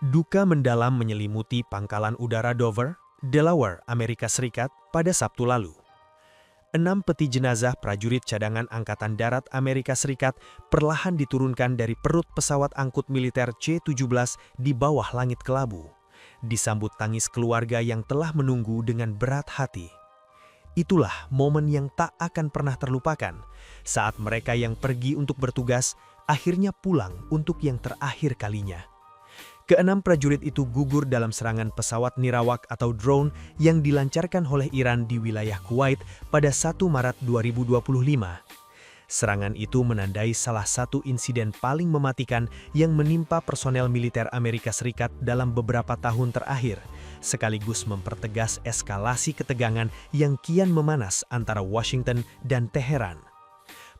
Duka mendalam menyelimuti pangkalan udara Dover, Delaware, Amerika Serikat pada Sabtu lalu. 6 peti jenazah prajurit cadangan Angkatan Darat Amerika Serikat perlahan diturunkan dari perut pesawat angkut militer C-17 di bawah langit kelabu, disambut tangis keluarga yang telah menunggu dengan berat hati. Itulah momen yang tak akan pernah terlupakan saat mereka yang pergi untuk bertugas akhirnya pulang untuk yang terakhir kalinya. Keenam prajurit itu gugur dalam serangan pesawat nirawak atau drone yang dilancarkan oleh Iran di wilayah Kuwait pada 1 Maret 2025. Serangan itu menandai salah satu insiden paling mematikan yang menimpa personel militer Amerika Serikat dalam beberapa tahun terakhir, sekaligus mempertegas eskalasi ketegangan yang kian memanas antara Washington dan Teheran.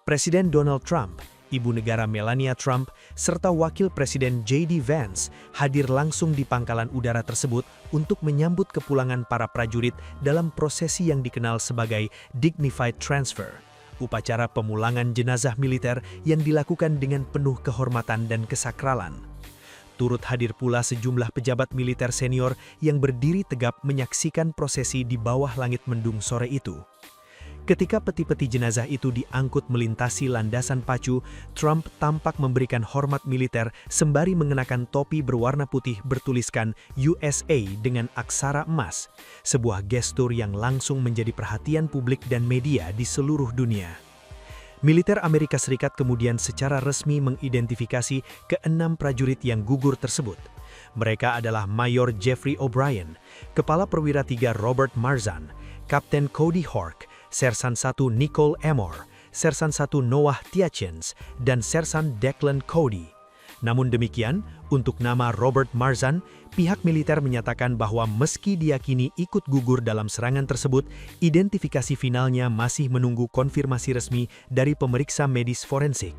Presiden Donald Trump, Ibu Negara Melania Trump, serta Wakil Presiden J.D. Vance hadir langsung di pangkalan udara tersebut untuk menyambut kepulangan para prajurit dalam prosesi yang dikenal sebagai Dignified Transfer, upacara pemulangan jenazah militer yang dilakukan dengan penuh kehormatan dan kesakralan. Turut hadir pula sejumlah pejabat militer senior yang berdiri tegap menyaksikan prosesi di bawah langit mendung sore itu. Ketika peti-peti jenazah itu diangkut melintasi landasan pacu, Trump tampak memberikan hormat militer sembari mengenakan topi berwarna putih bertuliskan USA dengan aksara emas, sebuah gestur yang langsung menjadi perhatian publik dan media di seluruh dunia. Militer Amerika Serikat kemudian secara resmi mengidentifikasi ke-6 prajurit yang gugur tersebut. Mereka adalah Mayor Jeffrey O'Brien, Kepala Perwira 3 Robert Marzan, Kapten Cody Hork, Sersan 1 Nicole Amor, Sersan 1 Noah Tiachens, dan Sersan Declan Cody. Namun demikian, untuk nama Robert Marzan, pihak militer menyatakan bahwa meski diyakini ikut gugur dalam serangan tersebut, identifikasi finalnya masih menunggu konfirmasi resmi dari pemeriksa medis forensik.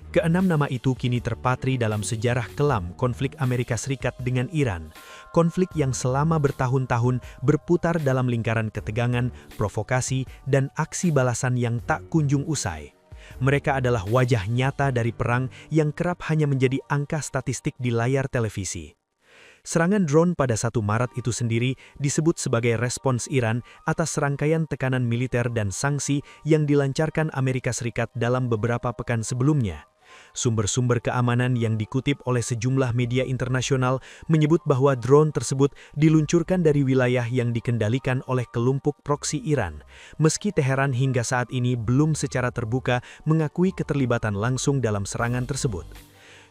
Ke-6 nama itu kini terpatri dalam sejarah kelam konflik Amerika Serikat dengan Iran, konflik yang selama bertahun-tahun berputar dalam lingkaran ketegangan, provokasi, dan aksi balasan yang tak kunjung usai. Mereka adalah wajah nyata dari perang yang kerap hanya menjadi angka statistik di layar televisi. Serangan drone pada 1 Maret itu sendiri disebut sebagai respons Iran atas serangkaian tekanan militer dan sanksi yang dilancarkan Amerika Serikat dalam beberapa pekan sebelumnya. Sumber-sumber keamanan yang dikutip oleh sejumlah media internasional menyebut bahwa drone tersebut diluncurkan dari wilayah yang dikendalikan oleh kelompok proksi Iran, meski Teheran hingga saat ini belum secara terbuka mengakui keterlibatan langsung dalam serangan tersebut.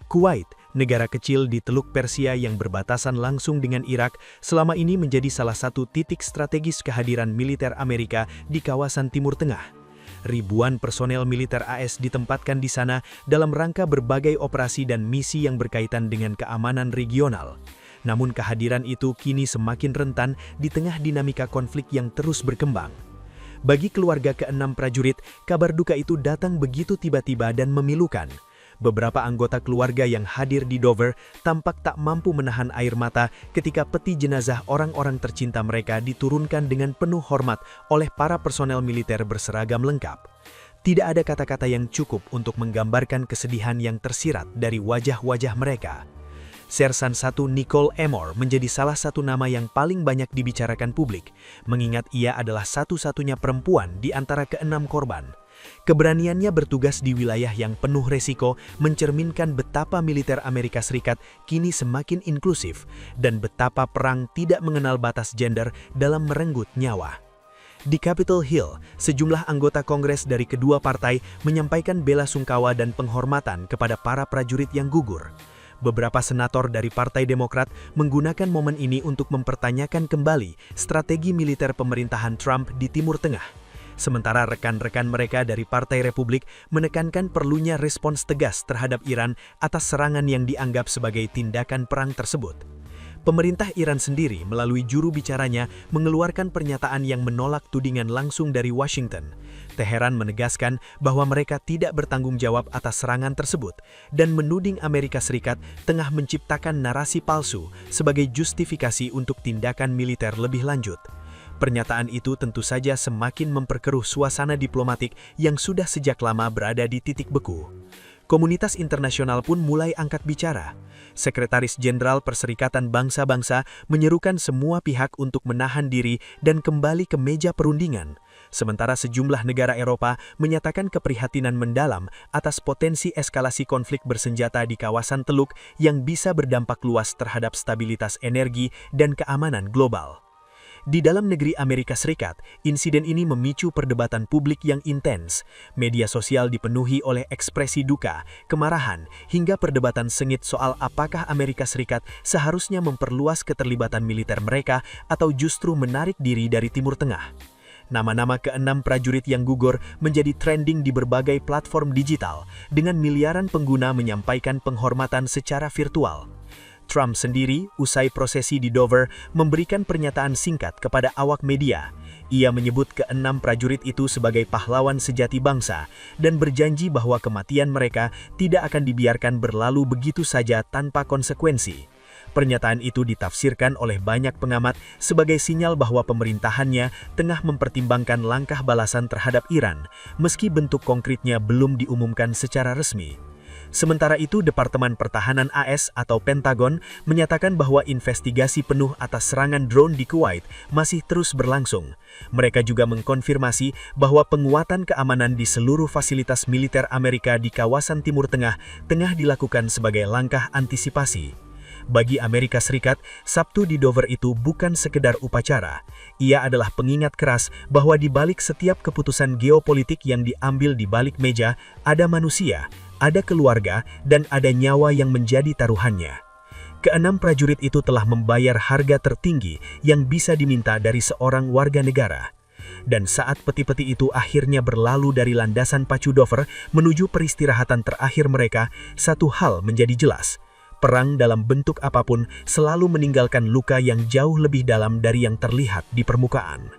Kuwait, negara kecil di Teluk Persia yang berbatasan langsung dengan Irak, selama ini menjadi salah satu titik strategis kehadiran militer Amerika di kawasan Timur Tengah. Ribuan personel militer AS ditempatkan di sana dalam rangka berbagai operasi dan misi yang berkaitan dengan keamanan regional. Namun kehadiran itu kini semakin rentan di tengah dinamika konflik yang terus berkembang. Bagi keluarga ke-6 prajurit, kabar duka itu datang begitu tiba-tiba dan memilukan. Beberapa anggota keluarga yang hadir di Dover tampak tak mampu menahan air mata ketika peti jenazah orang-orang tercinta mereka diturunkan dengan penuh hormat oleh para personel militer berseragam lengkap. Tidak ada kata-kata yang cukup untuk menggambarkan kesedihan yang tersirat dari wajah-wajah mereka. Sersan 1 Nicole Amor menjadi salah satu nama yang paling banyak dibicarakan publik, mengingat ia adalah satu-satunya perempuan di antara ke-6 korban. Keberaniannya bertugas di wilayah yang penuh resiko mencerminkan betapa militer Amerika Serikat kini semakin inklusif dan betapa perang tidak mengenal batas gender dalam merenggut nyawa. Di Capitol Hill, sejumlah anggota Kongres dari kedua partai menyampaikan bela sungkawa dan penghormatan kepada para prajurit yang gugur. Beberapa senator dari Partai Demokrat menggunakan momen ini untuk mempertanyakan kembali strategi militer pemerintahan Trump di Timur Tengah. Sementara rekan-rekan mereka dari Partai Republik menekankan perlunya respons tegas terhadap Iran atas serangan yang dianggap sebagai tindakan perang tersebut. Pemerintah Iran sendiri melalui juru bicaranya mengeluarkan pernyataan yang menolak tudingan langsung dari Washington. Teheran menegaskan bahwa mereka tidak bertanggung jawab atas serangan tersebut dan menuding Amerika Serikat tengah menciptakan narasi palsu sebagai justifikasi untuk tindakan militer lebih lanjut. Pernyataan itu tentu saja semakin memperkeruh suasana diplomatik yang sudah sejak lama berada di titik beku. Komunitas internasional pun mulai angkat bicara. Sekretaris Jenderal Perserikatan Bangsa-Bangsa menyerukan semua pihak untuk menahan diri dan kembali ke meja perundingan. Sementara sejumlah negara Eropa menyatakan keprihatinan mendalam atas potensi eskalasi konflik bersenjata di kawasan Teluk yang bisa berdampak luas terhadap stabilitas energi dan keamanan global. Di dalam negeri Amerika Serikat, insiden ini memicu perdebatan publik yang intens. Media sosial dipenuhi oleh ekspresi duka, kemarahan, hingga perdebatan sengit soal apakah Amerika Serikat seharusnya memperluas keterlibatan militer mereka atau justru menarik diri dari Timur Tengah. Nama-nama ke-6 prajurit yang gugur menjadi trending di berbagai platform digital, dengan miliaran pengguna menyampaikan penghormatan secara virtual. Trump sendiri, usai prosesi di Dover, memberikan pernyataan singkat kepada awak media. Ia menyebut ke-6 prajurit itu sebagai pahlawan sejati bangsa dan berjanji bahwa kematian mereka tidak akan dibiarkan berlalu begitu saja tanpa konsekuensi. Pernyataan itu ditafsirkan oleh banyak pengamat sebagai sinyal bahwa pemerintahannya tengah mempertimbangkan langkah balasan terhadap Iran, meski bentuk konkretnya belum diumumkan secara resmi. Sementara itu, Departemen Pertahanan AS atau Pentagon menyatakan bahwa investigasi penuh atas serangan drone di Kuwait masih terus berlangsung. Mereka juga mengkonfirmasi bahwa penguatan keamanan di seluruh fasilitas militer Amerika di kawasan Timur Tengah tengah dilakukan sebagai langkah antisipasi. Bagi Amerika Serikat, Sabtu di Dover itu bukan sekedar upacara. Ia adalah pengingat keras bahwa di balik setiap keputusan geopolitik yang diambil di balik meja, ada manusia, ada keluarga, dan ada nyawa yang menjadi taruhannya. Ke-6 prajurit itu telah membayar harga tertinggi yang bisa diminta dari seorang warga negara. Dan saat peti-peti itu akhirnya berlalu dari landasan pacu Dover menuju peristirahatan terakhir mereka, satu hal menjadi jelas. Perang dalam bentuk apapun selalu meninggalkan luka yang jauh lebih dalam dari yang terlihat di permukaan.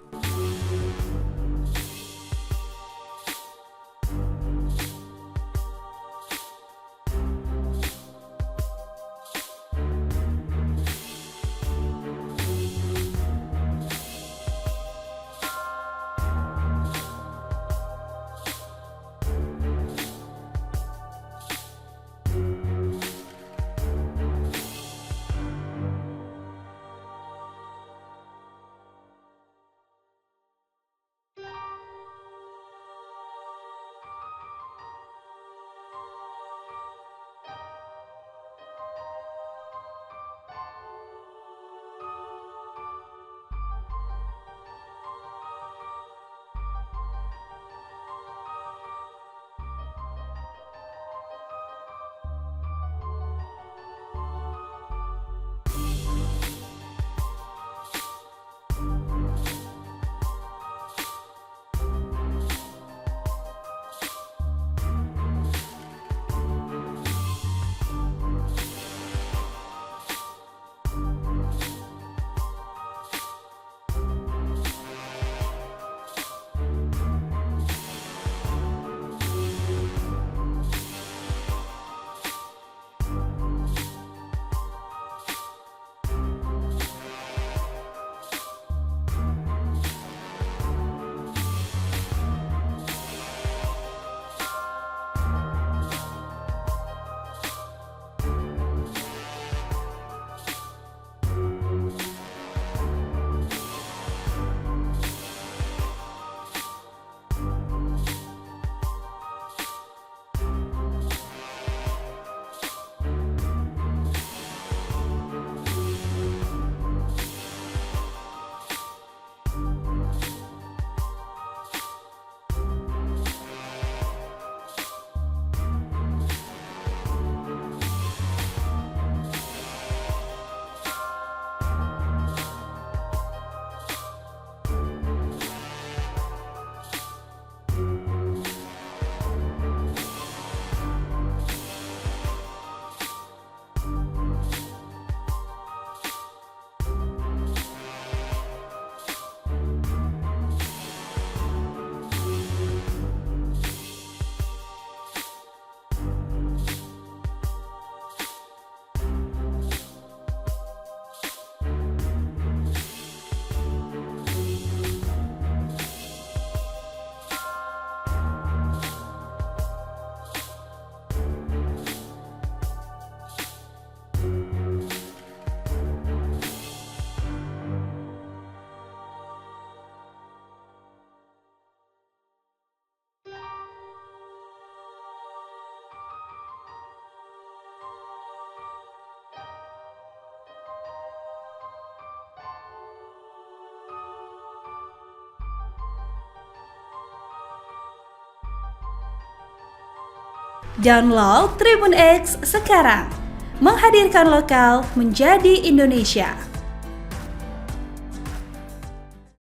Download Tribun X sekarang. Menghadirkan lokal menjadi Indonesia.